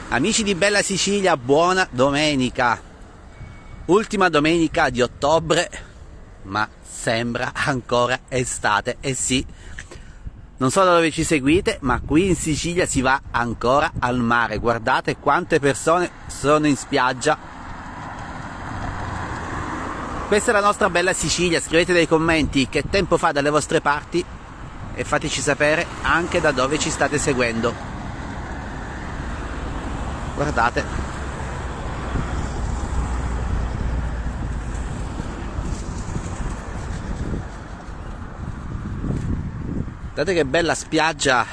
Amici di Bella Sicilia, buona domenica. Ultima domenica di ottobre, ma sembra ancora estate. E sì, non so da dove ci seguite, ma qui in Sicilia si va ancora al mare. Guardate quante persone sono in spiaggia. Questa è la nostra bella Sicilia. Scrivete nei commenti che tempo fa dalle vostre parti e fateci sapere anche da dove ci state seguendo. Guardate. Guardate che bella spiaggia.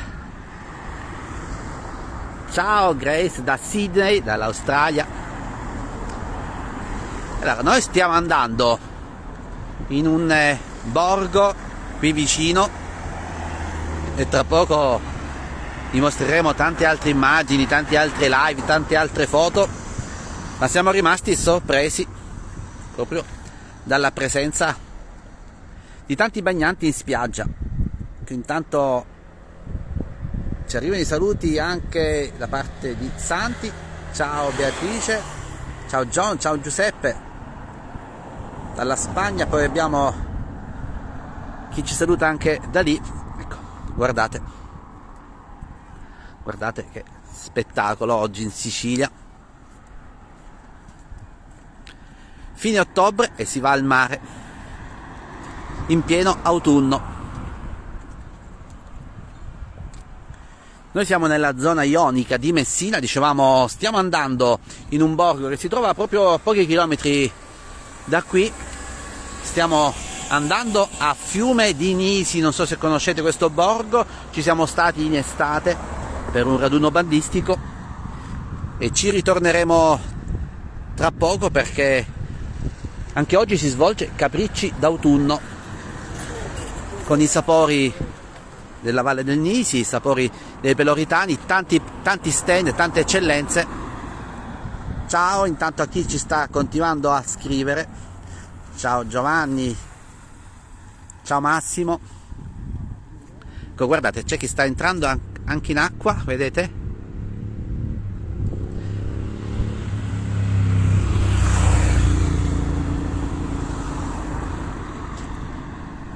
Ciao Grace da Sydney, dall'Australia. Allora, noi stiamo andando in un borgo qui vicino e tra poco vi mostreremo tante altre immagini, tante altre live, tante altre foto, ma siamo rimasti sorpresi proprio dalla presenza di tanti bagnanti in spiaggia. Intanto ci arrivano i saluti anche da parte di Santi. Ciao Beatrice, ciao John, ciao Giuseppe dalla Spagna. Poi abbiamo chi ci saluta anche da lì. Ecco, guardate che spettacolo oggi in Sicilia. Fine ottobre e si va al mare in pieno autunno. Noi siamo nella zona ionica di Messina, dicevamo stiamo andando in un borgo che si trova proprio a pochi chilometri da qui. Stiamo andando a Fiume di Nisi, non so se conoscete questo borgo, ci siamo stati in estate per un raduno bandistico e ci ritorneremo tra poco perché anche oggi si svolge Capricci d'autunno con i sapori della Valle del Nisi, i sapori dei peloritani, tanti stand, tante eccellenze. Ciao intanto a chi ci sta continuando a scrivere, ciao Giovanni, ciao Massimo. Ecco, guardate, c'è chi sta entrando anche in acqua, vedete?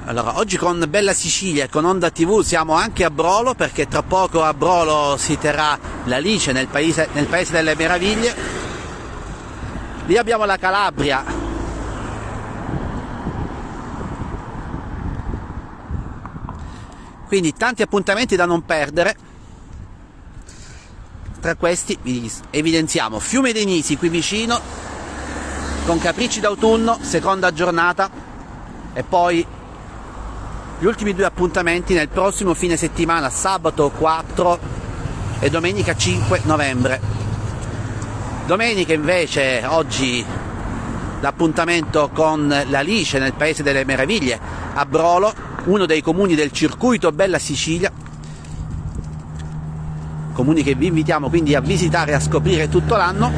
Allora, oggi con Bella Sicilia e con Onda TV siamo anche a Brolo, perché tra poco a Brolo si terrà l'Alice nel paese delle meraviglie. Lì abbiamo la Calabria. Quindi tanti appuntamenti da non perdere. Tra questi vi evidenziamo Fiume dei Nisi qui vicino con Capricci d'autunno, seconda giornata, e poi gli ultimi due appuntamenti nel prossimo fine settimana, sabato 4 e domenica 5 novembre. Domenica invece oggi l'appuntamento con l'Alice nel Paese delle Meraviglie a Brolo, uno dei comuni del circuito Bella Sicilia, comuni che vi invitiamo quindi a visitare e a scoprire tutto l'anno.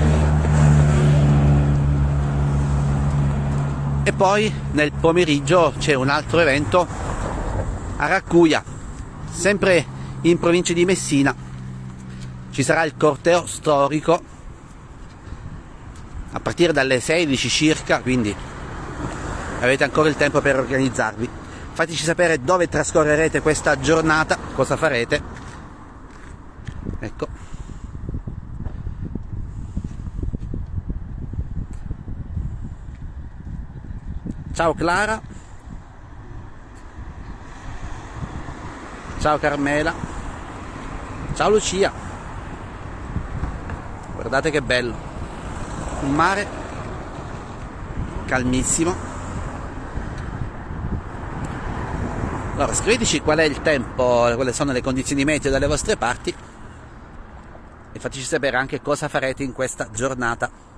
E poi nel pomeriggio c'è un altro evento a Raccuia, sempre in provincia di Messina. Ci sarà il corteo storico a partire dalle 16 circa, quindi avete ancora il tempo per organizzarvi. Fateci sapere dove trascorrerete questa giornata, cosa farete. Ecco. Ciao Clara. Ciao Carmela. Ciao Lucia. Guardate che bello. Un mare calmissimo. Allora, scriveteci qual è il tempo, quali sono le condizioni meteo dalle vostre parti e fateci sapere anche cosa farete in questa giornata.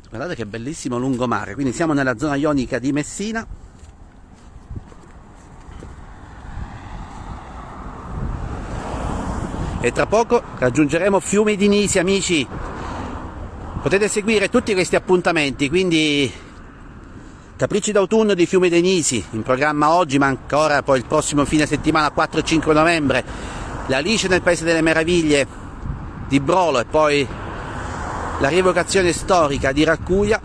Guardate che bellissimo lungomare, quindi siamo nella zona ionica di Messina. E tra poco raggiungeremo Fiume di Nisi, amici. Potete seguire tutti questi appuntamenti, quindi Capricci d'autunno di Fiume dei Nisi in programma oggi, ma ancora poi il prossimo fine settimana 4 e 5 novembre, l'Alice nel Paese delle Meraviglie di Brolo e poi la rievocazione storica di Raccuia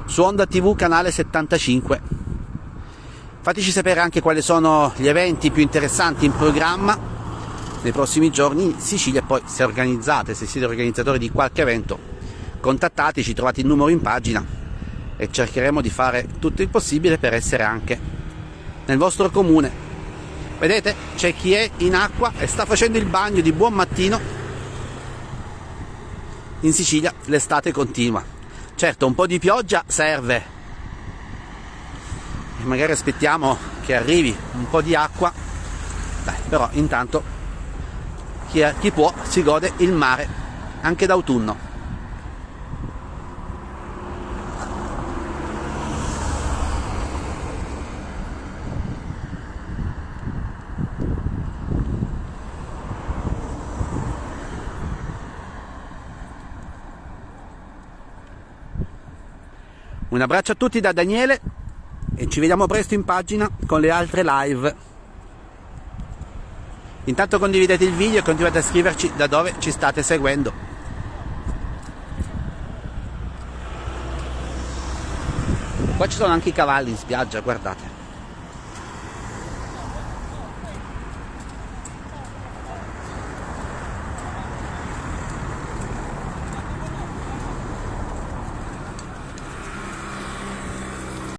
su Onda TV canale 75. Fateci sapere anche quali sono gli eventi più interessanti in programma nei prossimi giorni in Sicilia, e poi se siete organizzatori di qualche evento, contattateci, trovate il numero in pagina e cercheremo di fare tutto il possibile per essere anche nel vostro comune. Vedete, c'è chi è in acqua e sta facendo il bagno di buon mattino. In Sicilia l'estate continua. Certo, un po' di pioggia serve e magari aspettiamo che arrivi un po' di acqua. Dai, però intanto chi può si gode il mare anche d'autunno. Un abbraccio a tutti da Daniele e ci vediamo presto in pagina con le altre live. Intanto condividete il video e continuate a scriverci da dove ci state seguendo. Qua ci sono anche i cavalli in spiaggia, guardate.